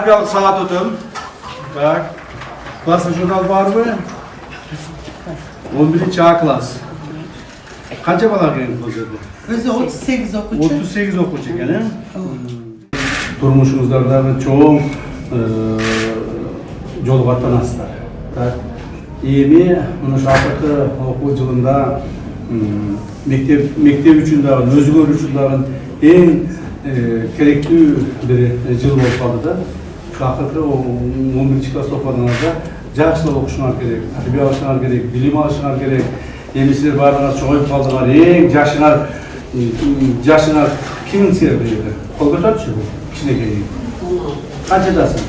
Terbiyelik saat ötüm. Так. Класс журнal var mı? 11. A klas. Kaça bala gelin bu жерде? Özü 38 okucu. 38 okucu ekan. Turmuşunuzlarda çoğun yol vatanasızlar. Eğimi, bunu şartlı okul yılında mektep üçün dağın, özgür üçün dağın en gerekli bir yıl olup kaldı. Şartlı 11. klas okuduğunuzda жақсылап оқушыңар керек, тәрбие алышыңар керек, білім алышыңар керек. Енді сіздер барлығыңыз жоғайып қалдыңар, ең жашыңар кімсіңер бұл жерде? Қол көтерші бұл, кішінекей. Қаншадасың?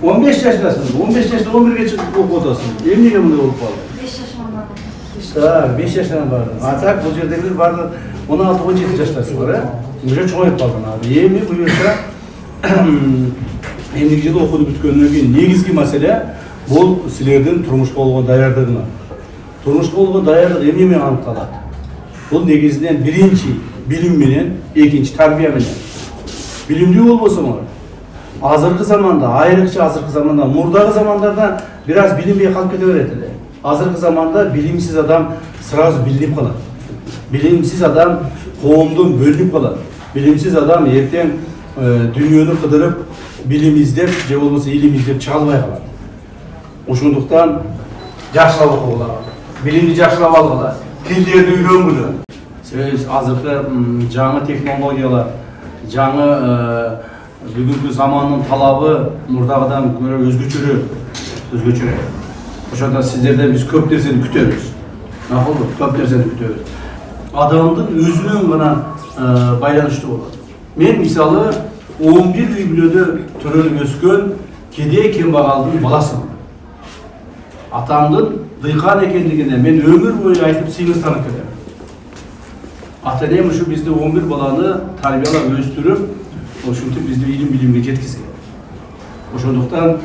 15 yaşındasın. 15 yaşında 11'e çıkıp okuyorsun. Emniye mi olup kaldı? 5 yaşıma vardım. 5 yaşına vardın. Atak bu yerdekiler vardı 16-17 yaştasın var ha. Böyle çoğayıp kaldın abi. Yemin buyursa Endiki жылы okudu бүткөндөн кийин негизги маселе бул силердин турмушка болгон даярдыгыңар. Турмушка болгон даярдык эмне менен аныкталат? Бул негизинен биринчи билим менен, экинчи тарбия менен. Билимдүү болбосоңор, азыркы заманда, айрыкча азыркы заманда, мурдагы замандарда бир аз билинбей калып кете берет эле. Азыркы заманда билимсиз адам сразу билинип калат. Билимсиз адам коомдон бөлүнүп калат. Билимсиз адам эртең дүйнөнү кыдырып bilim izlep, je olmasa ilim izlep çalmaya kalar. Oşunduktan yaşlap okular, bilimni yaşlap algılar, tillerdi öyrөнгүлөр. Siz azırkı жаңы teknologiyalar, жаңы bugünkü zamanın talabı murdağıdan göre özgöçürü. Oşanda sizlerden biz köp derseni kütörüz. Nakıl bu? Köp derseni kütörüz. Adamın özünün bana baylanıştı olur. Men misalı 11 biblioda törölüp öskön kede kembaгалдын баласымын. Atamdın dıykan ekenligine men ömür boyu aytıp sıyız tanık ederim. Atanem şu bizde 11 balanı tarbiyalap östürüp, oşuntup bizde ilim bilimge jetkizген. Oşonduktan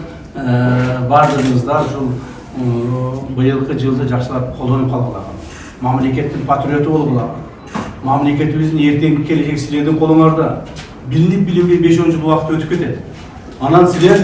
bardığımızda şu bıyılkı жылды жақсылап колдонуп калгылаган. Мамлекеттин патриоты болгулаган. Мамлекетибиздин эртеңки келечек силердин колуңарда. Bilinip bilimge 5-10 yıl vakti ötüp ketedi. Anan siler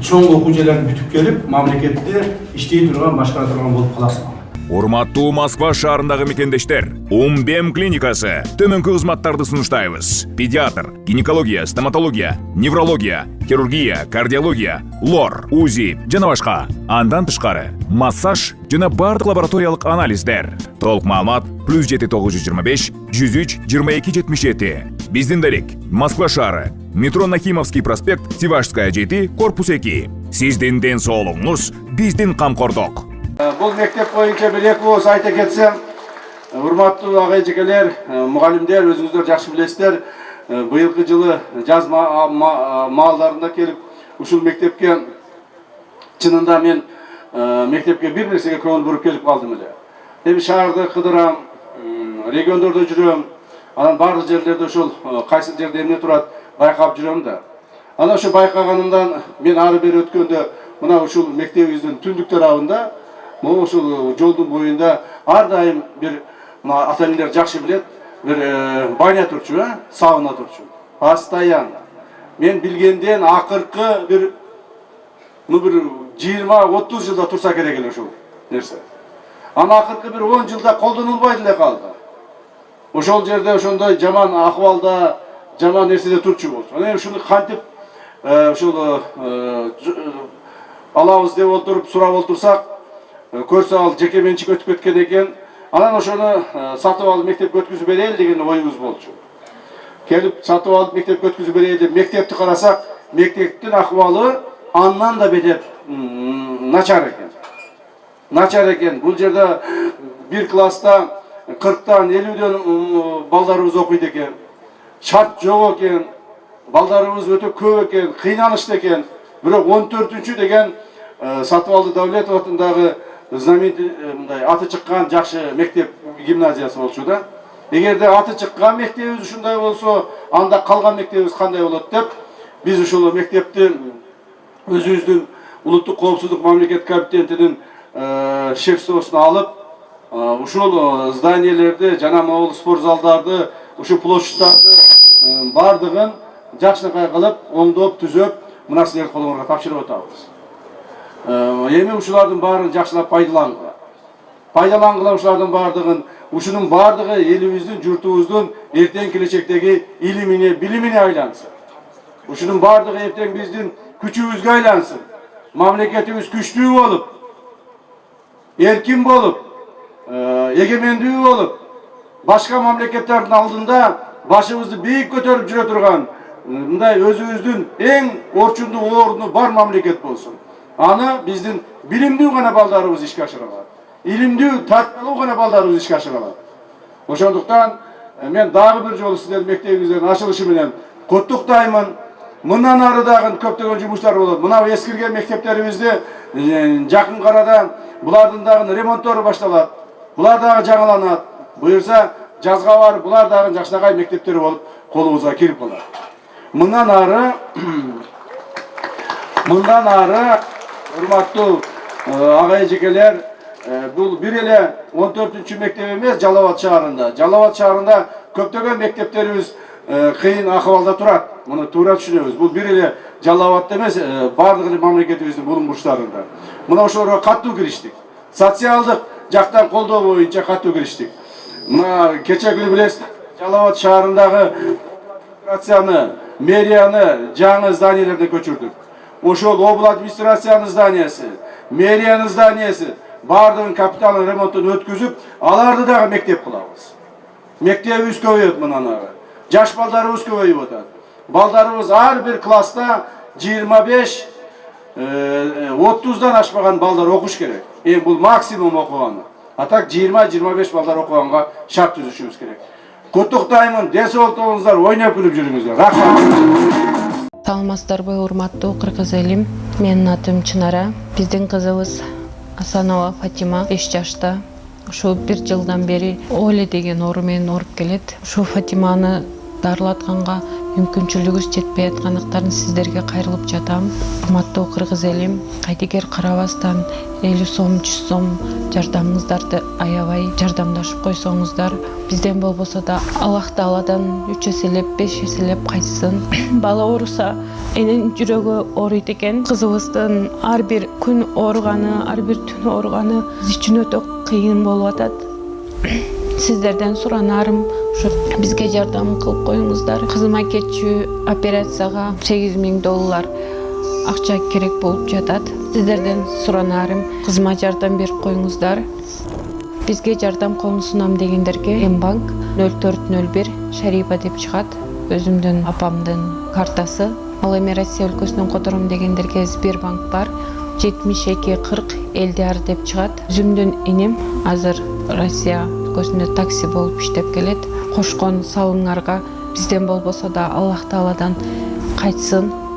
çoğun okucularını bütüp gelip mamlekette iştey durgan, başkara durgan bolup kalasın. Урматтуу Москва шаарындагы мекендештер, Умбем клиникасы төмөнкү кызматтарды сунуштайбыз. Педиатр, гинекология, стоматология, неврология, хирургия, кардиология, лор, УЗИ жана башка. Андан тышкары массаж жана бардык лабораториялык анализдер. Толук маалымат +7 925 103 22 77. Биздин дарек Москва шаары, метро Нахимовский проспект, Севашская 7, корпус 2. Сиздин ден соолугуңуз биздин камкордук. Бұл мектеп бойынша бір екі болса айта кетсем, урматтуу ағай-жекелер, мұғалімдер, өзіңіздер жақсы білесіздер, быйылғы жылы жаз маалдарында келіп, ушул мектепке чынында мен мектепке бір нәрсеге көңіл бұрып келіп қалдым эле. Эми шаарды кыдырам, региондордо жүрөм, анан барлық жерлерде ушул кайсы жерде эмне турат байкап жүрөм да. Анан ошо байкаганымдан мен ары бери өткөндө мына ушул мектебибиздин түндүк тарабында ошол жолдун боюнда ар дайым бир ата-энелер жакшы билет, бир баня турчу, сауна турчу. Постоянно. Мен билгенден акыркы бир 20-30 жылда турса керек эле ушул нерсе. Ана акыркы бир 10 жылда колдонулбай эле калды. Ошол жерде ошондой жаман акыбалда, жаман нерседе турчу болчу. Анан ушуну кантип ушул алабыз деп отуруп сурап отурсак, көрсө ал жеке менчик өтүп кеткен экен. Анан ошону сатып алып мектепке өткүзүп берели деген оюбуз болчу. Келип сатып алып мектепке өткүзүп берели деп мектепти карасак, мектептин акыбалы андан да бетер начар экен. Начар экен. Бул жерде бир класста 40-тан 50-ден балдарыбыз окуйт экен. Шарт жок экен. Балдарыбыз өтө көп экен, кыйналышты экен. Бирок 14-чү деген Сатыбалды Давлетов атындагы знаменитый аты чыккан жакшы мектеп гимназиясы болчу да. Эгерде аты чыккан мектебибиз ушундай болсо, анда калган мектебибиз кандай болот деп, биз ушул мектепти өзүбүздүн улуттук коопсуздук мамлекет комитетинин шефствосуна алып, ушул зданиелерди жана могул спорт залдарды, ушу площадьтарды бардыгын жакшынакай кылып, оңдоп, түзөп, мына силердин колуңарга тапшырып атабыз. Эми ушулардын баарын жакшылап пайдалангыла. Пайдалангыла ушулардын баардыгын, ушунун баардыгы элибиздин, журтубуздун эртең келечектеги илимине, билимине айлансын. Ушунун баардыгы эртең биздин күчүбүзгө айлансын. Мамлекетибиз күчтүү болуп, эркин болуп, эгемендүү болуп, башка мамлекеттердин алдында башыбызды бийик көтөрүп жүрө турган, мындай өзүбүздүн эң орчундуу орну бар мамлекет болсун. Аны биздин билимдүү гана балдарыбыз ишке ашыра алат. Илимдүү, тартмалуу гана балдарыбыз ишке ашыра алат. Ошондуктан мен дагы бир жолу сиздердин мектебиңиздин ачылышы менен куттуктаймын. Мындан ары дагы көптөгөн жумуштар болот. Мына эскирген мектептерибизди жакын арада булардын дагы ремонттору башталат. Булар дагы жаңыланат. Буюрса жазга барып булар дагы жакшынакай мектептери болуп колубузга кирип калат. Мындан ары урматтуу ага эжекелер, бул бир эле 14-чү мектеп эмес, Жалал Абад шаарында. Жалал Абад шаарында көптөгөн мектептерибиз кыйын акыбалда турат. Муну туура түшүнөбүз. Бул бир эле Жалал Абадта эмес, бардык мамлекетибиздин булуң бурчтарында. Мына ошолорго каттуу кириштик. Социалдык жактан колдоо боюнча каттуу кириштик. Мына кечеги билесиз, Жалал Абад шаарындагы администрацияны, мэрияны жаңы зданиялерге көчүрдүк. Ошол обл администрациянын зданиясы, мэриянын зданиясы бардыгын капиталдык ремонттон өткүзүп, аларды дагы мектеп кылабыз. Мектебибиз көбөйөт мындан ары. Жаш балдарыбыз көбөйүп атат. Балдарыбыз ар бир класста 25-30дан ашпаган балдар окуш керек. Бул максимум окуганы. А так 20-25 балдар окуганга шарт түзүшүбүз керек. Куттуктаймын, ден соолугуңуздар, ойноп күлүп жүрүңүздөр. Рахмат. Саламатсыздарбы, урматтуу кыргыз элим. Менин атым Чынара. Биздин кызыбыз Асанова Фатима 5 жашта. Ушу 1 жылдан бери Оле деген оору менен ооруп келет. Ушу Фатиманы дарылатканга мүмкүнчүлүгүбүз жетпей аткандыктарын сиздерге кайрылып жатам. Урматтуу кыргыз элим, кайдыгер карабастан 50 сом, 100 сом жардамыңыздарды аябай жардамдашып койсоңуздар, бизден болбосо да Аллах Тааладан 3 эселеп, 5 эселеп кайтсын. Бала ооруса энин жүрөгү ооруйт экен. Кызыбыздын ар бир күн ооруганы, ар бир түн ооруганы биз үчүн өтө кыйын болуп атат. Сиздерден суранарым, ушу бизге жардам кылып коюңуздар. Кызыма кетчү операцияга $8,000 акча керек болуп жатат. Сиздерден суранарым, кызыма жардам берип коюңуздар. Бизге жардам колун сунам дегендерге Мбанк 0401 Шарипа деп чыгат. Өзүмдүн апамдын картасы. Ал эми Россия өлкөсүнөн котором дегендерге Сбербанк бар. 7240 Элдиар деп чыгат. Өзүмдүн иним азыр Россия өлкөсүндө такси болуп иштеп келет. Кошкон салымыңарга бизден болбосо да Аллах Тааладан кайтсын.